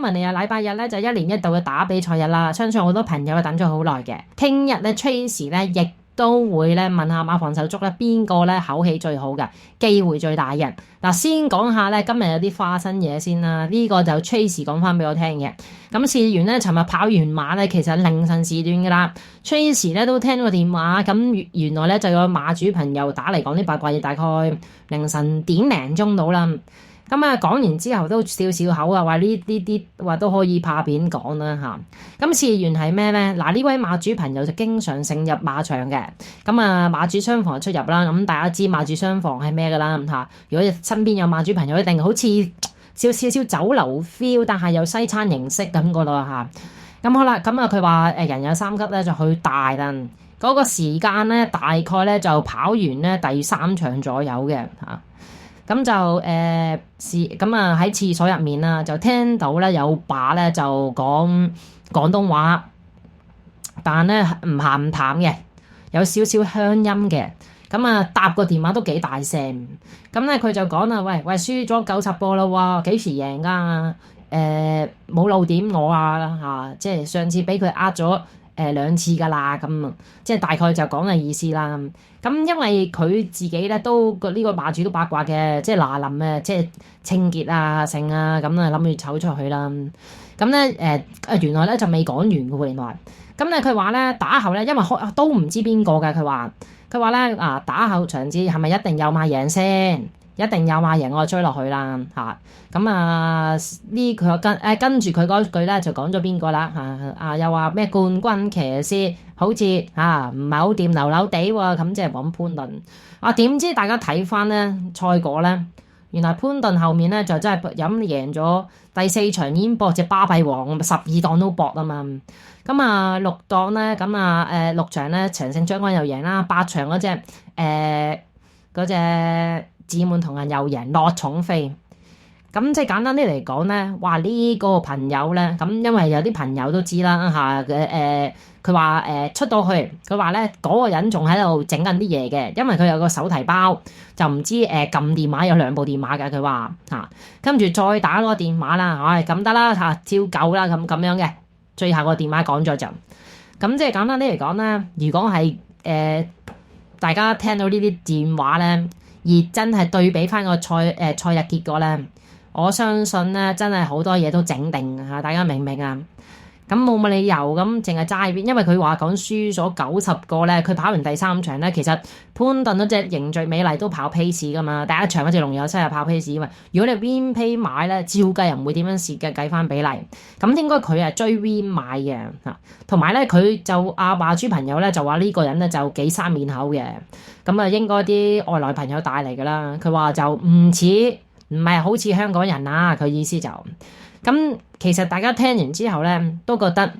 文尼亞禮拜日咧就一年一度嘅打比賽日啦，相信好多朋友等咗好耐嘅。聽日咧 Tracy 咧亦都會咧問下馬房手足咧邊個咧口氣最好嘅，機會最大嘅。嗱，先講下咧今日有啲花生嘢先啦，呢個就 Tracy 講翻俾我聽嘅。咁事緣咧，尋日跑完馬咧，其實凌晨時段㗎啦，Tracy 咧都聽咗個電話，咁原來咧就有馬主朋友打嚟講啲八卦嘢，大概凌晨點零鐘到啦。咁啊講完之後都笑笑口啊，話呢啲話都可以拍片講啦嚇。咁事緣係咩咧？嗱，呢位馬主朋友就經常性入馬場嘅，咁啊馬主雙房出入啦。咁大家知馬主雙房係咩㗎啦嚇？如果身邊有馬主朋友，一定好似少少酒樓 feel，但係有西餐形式咁個咯嚇。咁好啦，咁啊佢話人有三急咧就去大啦。嗰個時間咧大概咧就跑完咧第3場左右嘅嚇。咁就咁啊喺廁所入面啦，就聽到咧有把咧就講廣東話，但咧唔鹹唔淡嘅，有少少鄉音嘅。咁啊答個電話都幾大聲。咁咧佢就講啦，喂，輸咗90波啦喎，幾時贏㗎？冇漏點我啊嚇，即係上次俾佢咗2次㗎啦，咁即係大概就講嘅意思啦。咁因為佢自己咧都呢個馬主都八卦嘅，即係嗱臨即係清潔啊剩啊，咁啊諗住走出去啦。咁咧原來咧就未講完嘅喎，原來。咁咧佢話咧打後咧，因為都唔知邊個嘅，佢話咧打後場次係咪一定有馬贏先？一定有馬贏，我就追落去啦嚇。咁呢佢跟住佢嗰句咧就講咗邊個啦嚇又話咩冠軍騎師好似唔係好掂流流地喎，咁即係講潘頓。點知大家睇翻咧賽果咧，原來潘頓後面咧就真係贏咗第4場已經搏隻巴閉王，12檔都搏啊嘛。咁6檔咧，咁6場咧長勝將軍又贏啦，8場嗰隻自滿同人又贏落重飛。咁即係簡單啲嚟講咧，話呢個朋友咧，咁因為有啲朋友都知啦嚇佢話出到去，佢話咧嗰個人仲喺度整緊啲嘢嘅，因為佢有個手提包，就唔知撳電話有2部電話㗎，佢話跟住再打個電話啦，咁得啦照舊啦咁樣嘅，最後個電話講咗就，咁即係簡單啲嚟講咧，如果係大家聽到呢啲電話咧，而真係對比翻個賽日結果咧，我相信咧真係好多嘢都整定嚇，大家明唔明啊？咁冇乜理由咁淨係齋邊，因為佢話講輸咗90個咧，佢跑完第3場咧，其實潘頓嗰隻凝聚美麗都跑 pace 噶嘛，第1場嗰隻龍友西又跑 pace 嘛。如果你 win pay 買咧，照計又唔會點樣蝕嘅，計翻比例。咁應該佢係追 win 買嘅嚇，同埋咧佢就馬主朋友咧就話呢個人咧就幾生面口嘅，咁應該啲外來朋友帶嚟㗎啦。佢話就唔係好似香港人啊，佢意思就。咁其實大家聽完之後咧，都覺得，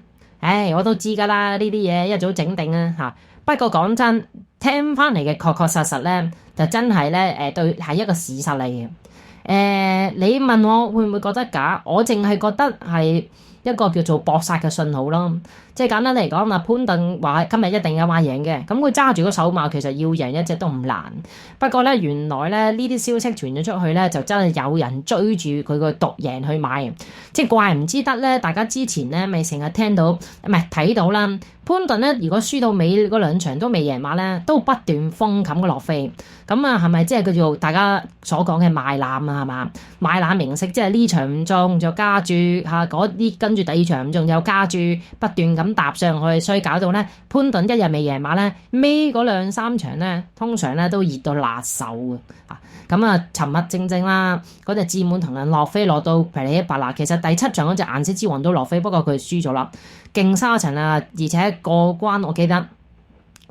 我都知㗎啦，呢啲嘢一早整定啊嚇。不過講真，聽翻嚟嘅確確實實咧，就真係咧對係一個事實嚟嘅。你問我會唔會覺得假？我淨係覺得係一個叫做搏殺嘅信號咯。即係簡單嚟講，潘頓話今日一定有馬贏嘅，咁佢揸住個手馬，其實要贏一隻都唔難。不過咧，原來咧呢啲消息傳咗出去咧，就真係有人追住佢個獨贏去買，即係怪唔之得咧。大家之前咧咪成日聽到，唔係睇到啦。潘頓咧，如果輸到尾嗰2場都未贏馬咧，都不斷封冚個落飛。咁係咪即係叫做大家所講嘅賣攬啊？係嘛？賣攬形式，即係呢場唔中就加注嗰啲，跟住第2場唔中又加注，不斷咁搭上去，所以搞到咧潘頓一日未贏馬咧，尾嗰2-3場咧，通常咧都熱到辣手嘅。尋日正啦，嗰隻自滿同人落飛落到噼里一白啦。其實第7場嗰隻顏色之王都落飛，不過佢輸咗啦。勁沙塵啊，而且過關，我記得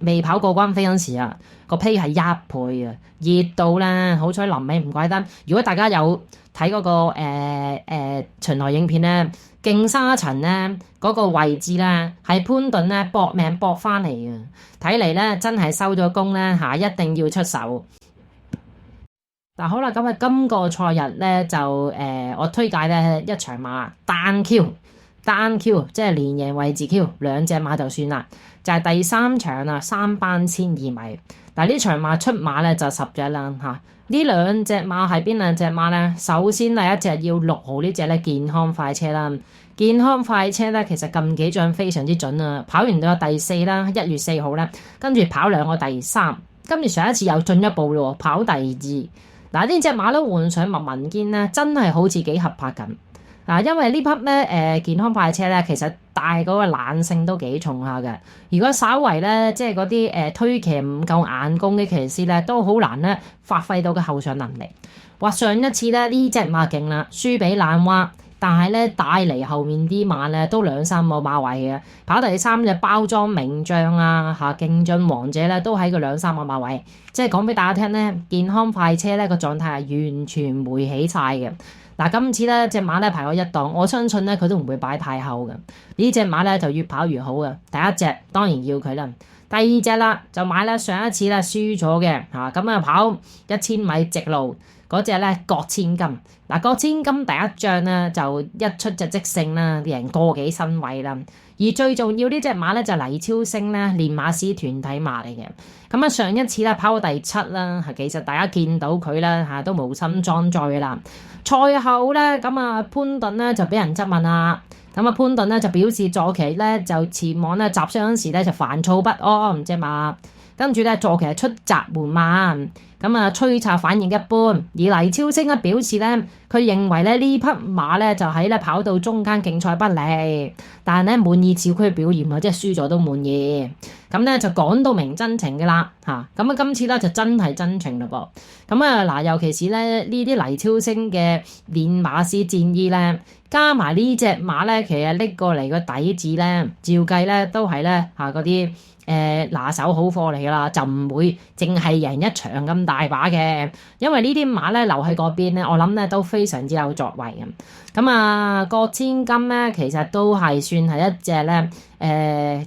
未跑過關飛嗰時啊，個批係1倍啊，熱到咧，好彩臨尾唔怪得。如果大家有睇嗰個巡邏影片咧，勁沙塵咧嗰個位置咧係潘頓咧搏命搏翻嚟嘅，睇嚟咧真係收咗工咧一定要出手。嗱好啦，咁今個賽日咧就我推介咧一場馬單 Q，即係連贏位置 Q 2隻馬就算啦，就係第3場啦，3班千2米。嗱，呢場馬出馬咧就10隻啦嚇。呢兩隻馬係邊兩隻馬咧？首先第一隻要6號呢隻咧健康快車啦。健康快車咧其實近幾仗非常之準啊，跑完到第4啦，1月4號咧，跟住跑2個第3，跟住上一次又進一步咯，跑第2。嗱，呢隻馬都換上麥文堅咧，真係好似幾合拍緊。嗱，因為呢匹咧健康快車咧，其實帶嗰個懶性都幾重下嘅。如果稍為咧即係嗰啲推騎唔夠眼功嘅騎師咧，都好難咧發揮到嘅後上能力。話上一次咧呢隻馬勁啦，輸俾懶蛙，但係咧帶嚟後面啲馬咧都2-3個馬位嘅。跑第3隻包裝名將啊嚇，競進王者咧都喺個2-3個馬位。即係講俾大家聽咧，健康快車咧個狀態係完全霉起晒嘅。嗱，今次咧隻馬咧排我1檔，我相信咧佢都唔會擺太後嘅。呢隻馬咧就越跑越好嘅。第一隻當然要佢啦，第二隻啦就買啦上一次咧輸咗嘅嚇，咁啊跑1000米直路嗰隻咧郭千金。嗱，郭千金第一仗咧就一出就即勝啦，贏個幾身位啦。而最重要呢隻馬咧就黎超星咧練馬師團體馬嚟嘅。咁啊上一次咧跑到第7啦，其實大家見到佢啦嚇都無心裝載啦。賽後咧咁啊潘頓咧就俾人質問啦，咁啊潘頓咧就表示坐騎咧就前往咧集商時咧就煩躁不安隻馬，跟住咧坐騎出閘緩慢，咁啊催策反應一般。而黎超星咧表示咧佢認為咧呢匹馬咧就喺咧跑道中間競賽不利，但係咧滿意小區表現啊，即係輸咗都滿意。咁咧就講到明真情嘅啦嚇，咁啊今次咧就真係真情嘞噃。咁啊嗱，尤其是咧呢啲黎超星嘅練馬師戰衣咧，加埋呢隻馬咧，其實拎過嚟個底子咧，照計咧都係咧嚇嗰啲拿手好貨嚟㗎啦，就唔會淨係贏一場咁大把嘅。因為呢啲馬咧留喺嗰邊咧，我諗咧都非常之有作為嘅。咁啊，郭千金咧其實都係算係一隻咧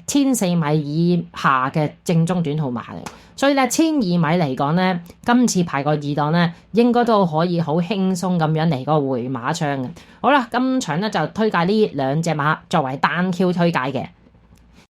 1400米以下嘅正宗短途馬嚟，所以咧1200米嚟講咧，今次排個2檔咧，應該都可以好輕鬆咁樣嚟個回馬槍嘅。好啦，今場咧就推介呢2隻馬作為單 Q 推介嘅。